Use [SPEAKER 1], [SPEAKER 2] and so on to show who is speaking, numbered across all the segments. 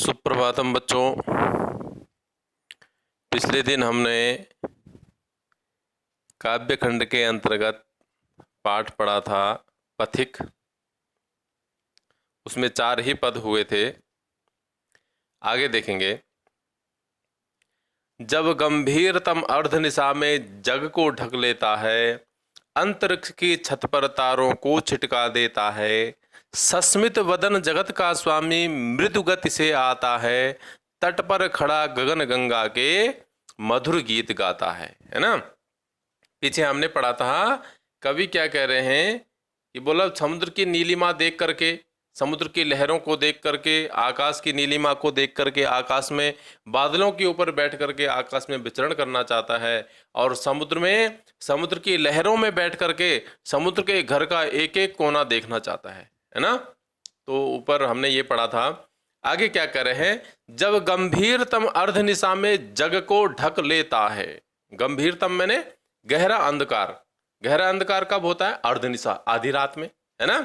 [SPEAKER 1] सुप्रभातम बच्चों। पिछले दिन हमने काव्य खंड के अंतर्गत पाठ पढ़ा था पथिक। उसमें 4 ही पद हुए थे। आगे देखेंगे। जब गंभीरतम अर्धनिशा में जग को ढक लेता है, अंतरिक्ष की छत पर तारों को छिटका देता है, सस्मित वदन जगत का स्वामी मृदु गति से आता है, तट पर खड़ा गगन गंगा के मधुर गीत गाता है ना। पीछे हमने पढ़ा था कवि क्या कह रहे हैं कि बोला समुद्र की नीलिमा देख करके, समुद्र की लहरों को देख करके, आकाश की नीलिमा को देख करके, आकाश में बादलों के ऊपर बैठ करके आकाश में विचरण करना चाहता है, और समुद्र की लहरों में बैठ करके समुद्र के घर का एक एक कोना देखना चाहता है ना। तो ऊपर हमने ये पढ़ा था। आगे क्या कह रहे हैं, जब गंभीरतम अर्धनिशा में जग को ढक लेता है। गंभीरतम मैंने गहरा अंधकार। गहरा अंधकार कब होता है? अर्धनिशा, आधी रात में, है ना।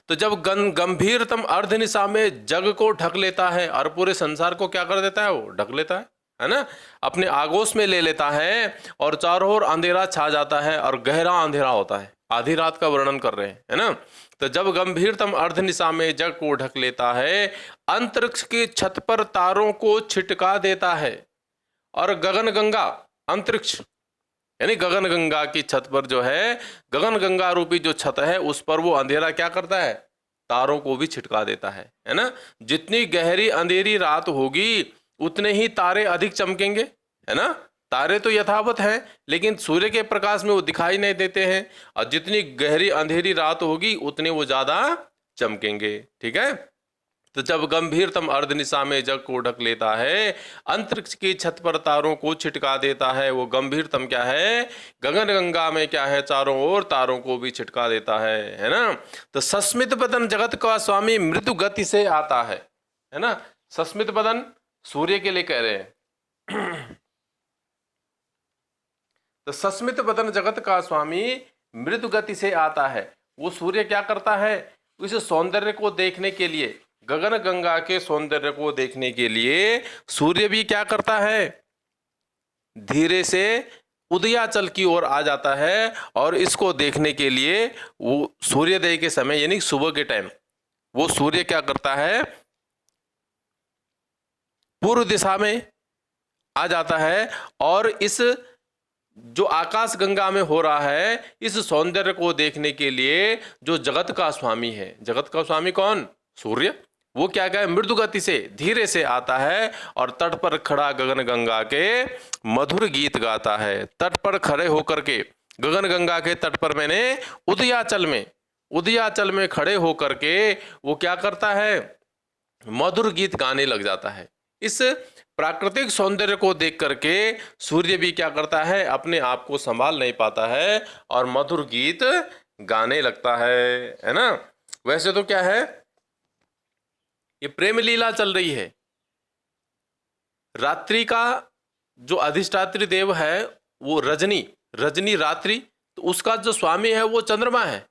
[SPEAKER 1] तो जब गंभीरतम अर्धनिशा में जग को ढक लेता है, और पूरे संसार को क्या कर देता है? वो ढक लेता है ना, अपने आगोश में ले लेता है, और चारों ओर अंधेरा छा जाता है और गहरा अंधेरा होता है। आधी रात का वर्णन कर रहे हैं, है ना। तो जब गंभीरतम अर्धनिशा में जग को ढक लेता है, अंतरिक्ष की छत पर तारों को छिटका देता है, और गगन गंगा, अंतरिक्ष यानी गगन गंगा की छत पर जो है, गगन गंगा रूपी जो छत है, उस पर वो अंधेरा क्या करता है? तारों को भी छिटका देता है ना। जितनी गहरी अंधेरी रात होगी उतने ही तारे अधिक चमकेंगे, है ना। तारे तो यथावत हैं, लेकिन सूर्य के प्रकाश में वो दिखाई नहीं देते हैं, और जितनी गहरी अंधेरी रात होगी उतने वो ज्यादा चमकेंगे। ठीक है। तो जब गंभीरतम अर्धनिशा में जग को ढक लेता है, अंतरिक्ष की छत पर तारों को छिटका देता है। वो गंभीरतम क्या है? गगन गंगा में क्या है? चारों ओर तारों को भी छिटका देता है ना। तो सस्मित बदन जगत का स्वामी मृदु गति से आता है ना। सस्मित बदन सूर्य के लिए कह रहे हैं। तो सस्मित बदन जगत का स्वामी मृदु गति से आता है। वो सूर्य क्या करता है? उस सौंदर्य को देखने के लिए, गगन गंगा के सौंदर्य को देखने के लिए सूर्य भी क्या करता है? धीरे से उदयाचल की ओर आ जाता है, और इसको देखने के लिए वो सूर्योदय के समय यानी सुबह के टाइम वो सूर्य क्या करता है? पूर्व दिशा में आ जाता है, और इस जो आकाश गंगा में हो रहा है, इस सौंदर्य को देखने के लिए जो जगत का स्वामी है, जगत का स्वामी कौन? सूर्य। वो क्या कहे? मृदु गति से, धीरे से आता है, और तट पर खड़ा गगन गंगा के मधुर गीत गाता है। तट पर खड़े होकर के, गगन गंगा के तट पर मैंने उदयाचल में खड़े होकर के वो क्या करता है? मधुर गीत गाने लग जाता है। इस प्राकृतिक सौंदर्य को देख करके सूर्य भी क्या करता है? अपने आप को संभाल नहीं पाता है और मधुर गीत गाने लगता है ना। वैसे तो क्या है, ये प्रेम लीला चल रही है। रात्रि का जो अधिष्ठात्री देव है वो रजनी रात्रि, तो उसका जो स्वामी है वो चंद्रमा है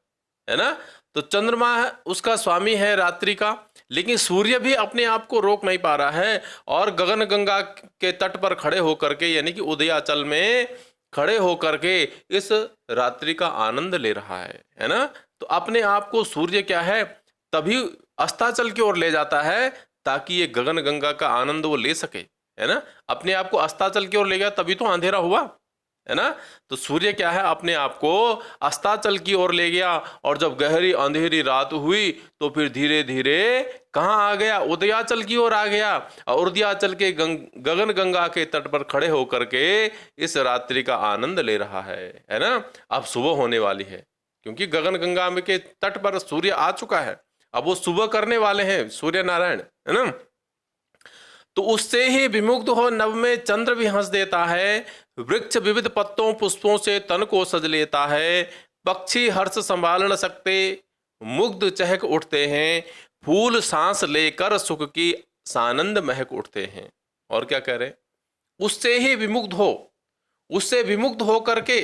[SPEAKER 1] ना। तो चंद्रमा है उसका स्वामी है रात्रि का, लेकिन सूर्य भी अपने आप को रोक नहीं पा रहा है, और गगन गंगा के तट पर खड़े होकर के यानी कि उदयाचल में खड़े होकर के इस रात्रि का आनंद ले रहा है ना। तो अपने आप को सूर्य क्या है? तभी अस्ताचल की ओर ले जाता है ताकि ये गगन गंगा का आनंद वो ले सके, है ना। अपने आप को अस्ताचल की ओर ले गया तभी तो अंधेरा हुआ, है ना। तो सूर्य क्या है? अपने आप को अस्ताचल की ओर ले गया, और जब गहरी अंधेरी रात हुई तो फिर धीरे धीरे कहाँ आ गया? उदयाचल की ओर आ गया, और उदयाचल के गगन गंगा के तट पर खड़े होकर के इस रात्रि का आनंद ले रहा है ना। अब सुबह होने वाली है, क्योंकि गगन गंगा में के तट पर सूर्य आ चुका है। अब वो सुबह करने वाले हैं सूर्य नारायण, है ना। तो उससे ही विमुग्ध हो नभ में चंद्र भी हंस देता है, वृक्ष विविध पत्तों पुष्पों से तन को सज लेता है, पक्षी हर्ष संभाल न सकते मुग्ध चहक उठते हैं, फूल सांस लेकर सुख की सानंद महक उठते हैं। और क्या कह रहे? उससे ही विमुग्ध हो, उससे विमुग्ध हो करके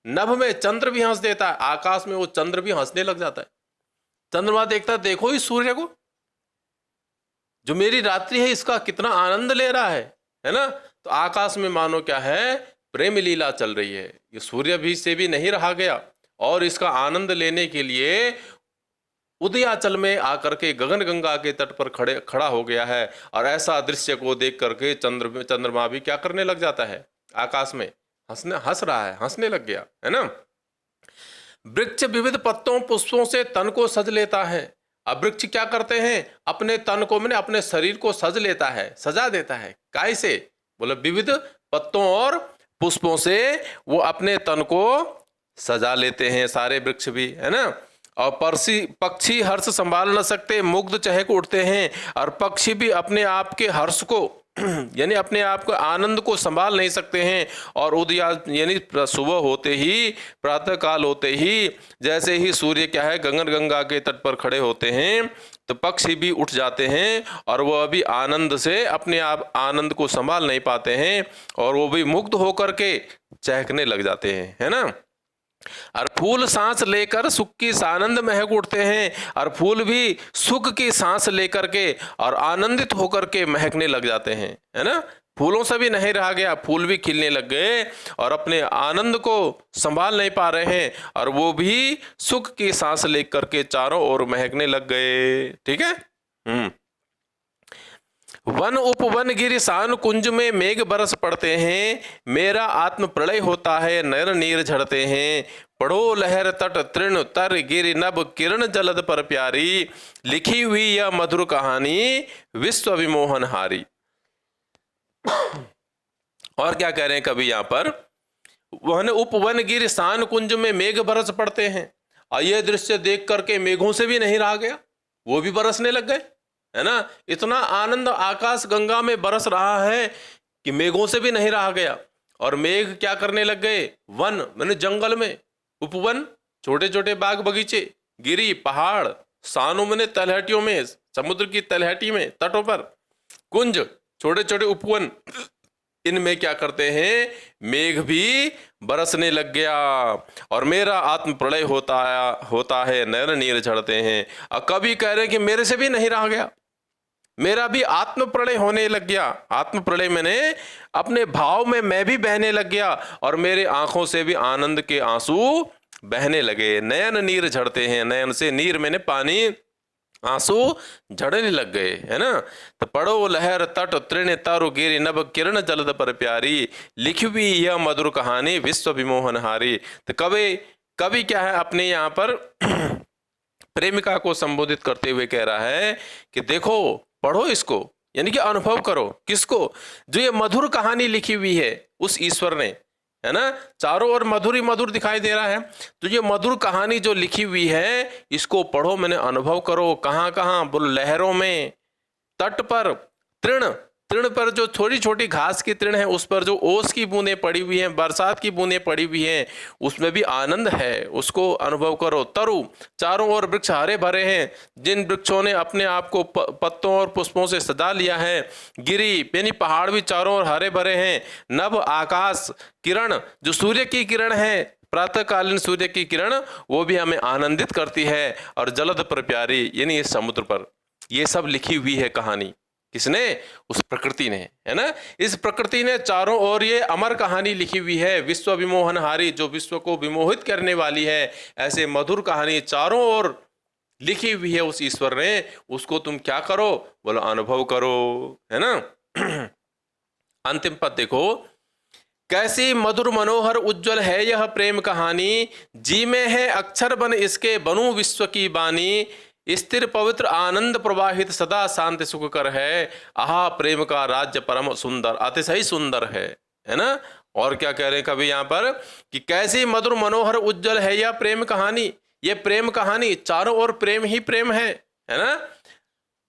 [SPEAKER 1] नभ में चंद्र भी हंस देता है। आकाश में वो चंद्र भी हंसने लग जाता है। चंद्रमा देखता, देखो इस सूर्य को, जो मेरी रात्रि है इसका कितना आनंद ले रहा है ना। तो आकाश में मानो क्या है, प्रेम लीला चल रही है। ये सूर्य भी से भी नहीं रहा गया और इसका आनंद लेने के लिए उदयाचल में आकर के गगन गंगा के तट पर खड़ा हो गया है। और ऐसा दृश्य को देख करके चंद्रमा भी क्या करने लग जाता है, आकाश में हंस रहा है, हंसने लग गया है ना। वृक्ष विविध पत्तों पुष्पों से तन को सज लेता है। अब वृक्ष क्या करते हैं, अपने तन को मैंने अपने शरीर को सज लेता है, सजा देता है। काय से, बोले विविध पत्तों और पुष्पों से वो अपने तन को सजा लेते हैं, सारे वृक्ष भी, है ना। और पक्षी हर्ष संभाल न सकते, मुग्ध चहक उठते हैं। और पक्षी भी अपने आप के हर्ष को यानी अपने आप को आनंद को संभाल नहीं सकते हैं। और उदया यानी सुबह होते ही, प्रातः काल होते ही, जैसे ही सूर्य क्या है गगन गंगा के तट पर खड़े होते हैं, तो पक्षी भी उठ जाते हैं और वह भी आनंद से अपने आप आनंद को संभाल नहीं पाते हैं और वो भी मुग्ध होकर के चहकने लग जाते हैं, है ना। और फूल सांस लेकर सुख की आनंद महक उठते हैं। और फूल भी सुख की सांस लेकर के और आनंदित होकर के महकने लग जाते हैं, है ना। फूलों से भी नहीं रहा गया, फूल भी खिलने लग गए और अपने आनंद को संभाल नहीं पा रहे हैं और वो भी सुख की सांस लेकर के चारों ओर महकने लग गए। ठीक है। वन उपवन गिरि सान कुंज में मेघ बरस पड़ते हैं। मेरा आत्म प्रलय होता है, नयन नीर झड़ते हैं। पढ़ो लहर तट तृण तर गिरि नभ किरण जलद पर प्यारी। लिखी हुई यह मधुर कहानी विश्व विमोहन हारी। और क्या कह रहे हैं कवि यहाँ पर, वन उपवन गिरि सान कुंज में मेघ बरस पड़ते हैं। और यह दृश्य देख करके मेघों से भी नहीं रहा गया, वो भी बरसने लग गए, है ना। इतना आनंद आकाश गंगा में बरस रहा है कि मेघों से भी नहीं रहा गया। और मेघ क्या करने लग गए, वन मैंने जंगल में, उपवन छोटे छोटे बाग बगीचे, गिरी पहाड़, सानों मैंने तलहटियों में, समुद्र की तलहटी में, तटों पर, कुंज छोटे छोटे उपवन, इनमें क्या करते हैं, मेघ भी बरसने लग गया। और मेरा आत्म प्रलय होता है, नयन नीर झड़ते हैं। और कभी कह रहे हैं कि मेरे से भी नहीं रहा गया, मेरा भी आत्म प्रलय होने लग गया। आत्म प्रलय मैंने अपने भाव में मैं भी बहने लग गया और मेरे आंखों से भी आनंद के आंसू बहने लगे। नयन नीर झड़ते हैं, नयन से नीर मैंने पानी, आंसू झड़ने लग गए, है ना। तो पढ़ो लहर तट तृण तरु गिरि नभ किरण जलद पर प्यारी। लिखी हुई यह मधुर कहानी विश्व विमोहन हारी। तो कवि क्या है, अपने यहाँ पर प्रेमिका को संबोधित करते हुए कह रहा है कि देखो, पढ़ो इसको, यानी कि अनुभव करो। किसको, जो ये मधुर कहानी लिखी हुई है उस ईश्वर ने, है ना। चारों ओर मधुर ही मधुर दिखाई दे रहा है। तो ये मधुर कहानी जो लिखी हुई है इसको पढ़ो, मैंने अनुभव करो। कहाँ कहाँ, बोल लहरों में, तट पर, तृण पर जो छोटी छोटी घास की तृण है उस पर जो ओस की बूंदें पड़ी हुई हैं, बरसात की बूंदें पड़ी हुई हैं, उसमें भी आनंद है, उसको अनुभव करो। तरु, चारों ओर वृक्ष हरे भरे हैं, जिन वृक्षों ने अपने आप को पत्तों और पुष्पों से सजा लिया है। गिरी यानी पहाड़ भी चारों ओर हरे भरे हैं। नभ आकाश, किरण जो सूर्य की किरण है, प्रातःकालीन सूर्य की किरण, वो भी हमें आनंदित करती है। और जलद पर प्यारी यानी इस समुद्र पर, ये सब लिखी हुई है कहानी। किसने, उस प्रकृति ने, है ना। इस प्रकृति ने चारों ओर ये अमर कहानी लिखी हुई है, विश्व विमोहन हारी, जो विश्व को विमोहित करने वाली है। ऐसे मधुर कहानी चारों ओर लिखी हुई है उस ईश्वर ने, उसको तुम क्या करो, बोलो अनुभव करो, है ना। अंतिम पद देखो, कैसी मधुर मनोहर उज्जवल है यह प्रेम कहानी। जी में है अक्षर बन इसके, बनूं विश्व की बानी। स्थिर पवित्र आनंद प्रवाहित सदा शांति सुख कर है। आहा प्रेम का राज्य परम सुंदर, अतिशय सुंदर है ना। और क्या कह रहे हैं कभी यहाँ पर कि कैसी मधुर मनोहर उज्जवल है यह प्रेम कहानी। ये प्रेम कहानी, चारों ओर प्रेम ही प्रेम है ना।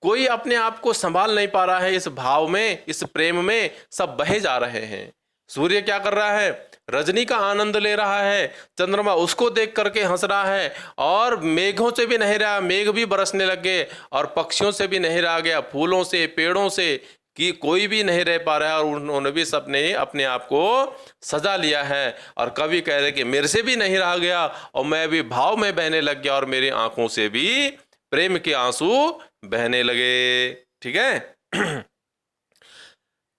[SPEAKER 1] कोई अपने आप को संभाल नहीं पा रहा है इस भाव में, इस प्रेम में, सब बहे जा रहे हैं। सूर्य क्या कर रहा है, रजनी का आनंद ले रहा है, चंद्रमा उसको देख करके हंस रहा है। और मेघों से भी नहीं रहा, मेघ भी बरसने लग गए। और पक्षियों से भी नहीं रहा गया, फूलों से, पेड़ों से, कि कोई भी नहीं रह पा रहा है। और उन्होंने भी सबने अपने आप को सजा लिया है। और कवि कह रहे कि मेरे से भी नहीं रहा गया और मैं भी भाव में बहने लग गया और मेरी आंखों से भी प्रेम के आंसू बहने लगे। ठीक है।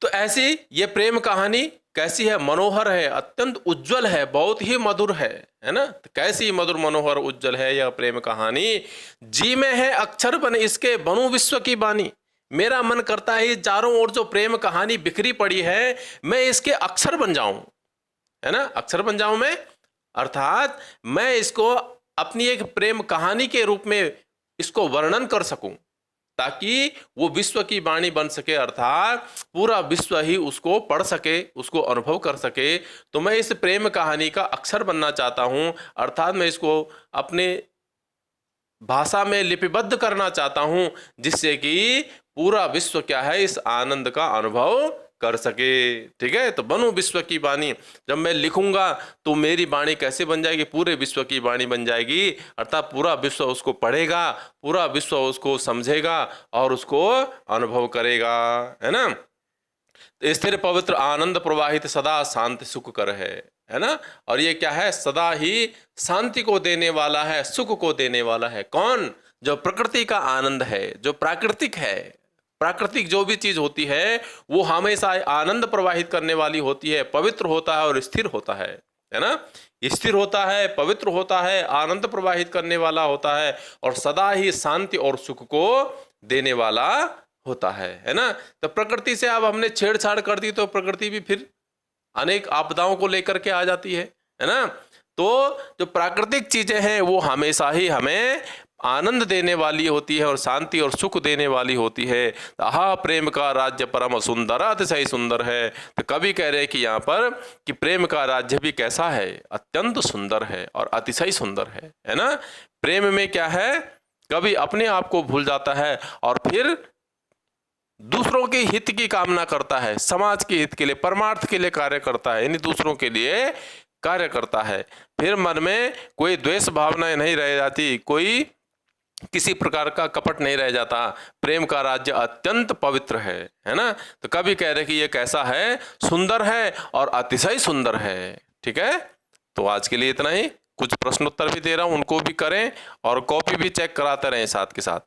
[SPEAKER 1] तो ऐसी ये प्रेम कहानी कैसी है? मनोहर है, अत्यंत उज्जवल है, बहुत ही मधुर है ना? तो कैसी मधुर मनोहर उज्जवल है यह प्रेम कहानी। जी में है अक्षर बन इसके, बनूं विश्व की बानी। मेरा मन करता है चारों ओर जो प्रेम कहानी बिखरी पड़ी है, मैं इसके अक्षर बन जाऊं, है ना? अक्षर बन जाऊं मैं, अर्थात मैं इसको अपनी एक प्रेम कहानी के रूप में इसको वर्णन कर सकूं, ताकि वो विश्व की वाणी बन सके, अर्थात पूरा विश्व ही उसको पढ़ सके, उसको अनुभव कर सके। तो मैं इस प्रेम कहानी का अक्षर बनना चाहता हूं, अर्थात मैं इसको अपने भाषा में लिपिबद्ध करना चाहता हूं, जिससे कि पूरा विश्व क्या है, इस आनंद का अनुभव कर सके। ठीक है, तो बनूं विश्व की वाणी। जब मैं लिखूंगा तो मेरी वाणी कैसे बन जाएगी? पूरे विश्व की वाणी बन जाएगी, अर्थात पूरा विश्व उसको पढ़ेगा, पूरा विश्व उसको समझेगा और उसको अनुभव करेगा, है ना? स्थिर पवित्र आनंद प्रवाहित सदा शांति सुख कर है ना? और ये क्या है? सदा ही शांति को देने वाला है, सुख को देने वाला है। कौन? जो प्रकृति का आनंद है, जो प्राकृतिक है। प्राकृतिक जो भी चीज होती है वो हमेशा आनंद प्रवाहित करने वाली होती है, पवित्र होता है और स्थिर होता है ना? स्थिर होता है, पवित्र होता है, आनंद प्रवाहित करने वाला होता है और सदा ही शांति और सुख को देने वाला होता है ना? तो प्रकृति से अब हमने छेड़छाड़ कर दी तो प्रकृति भी फिर अनेक आपदाओं को लेकर के आ जाती है ना? तो जो प्राकृतिक चीजें हैं वो हमेशा ही हमें आनंद देने वाली होती है और शांति और सुख देने वाली होती है। आहा प्रेम का राज्य परम सुंदर, अतिशय सुंदर है। तो कवि कह रहे हैं कि यहाँ पर कि प्रेम का राज्य भी कैसा है? अत्यंत सुंदर है और अतिशय सुंदर है ना? प्रेम में क्या है? कवि अपने आप को भूल जाता है और फिर दूसरों के हित की कामना करता है, समाज के हित के लिए, परमार्थ के लिए कार्य करता है, यानी दूसरों के लिए कार्य करता है। फिर मन में कोई द्वेष भावनाएं नहीं रह जाती, कोई किसी प्रकार का कपट नहीं रह जाता। प्रेम का राज्य अत्यंत पवित्र है ना? तो कभी कह रहे कि ये कैसा है? सुंदर है और अतिशय सुंदर है। ठीक है, तो आज के लिए इतना ही। कुछ प्रश्नोत्तर भी दे रहा हूं, उनको भी करें और कॉपी भी चेक कराते रहें साथ के साथ।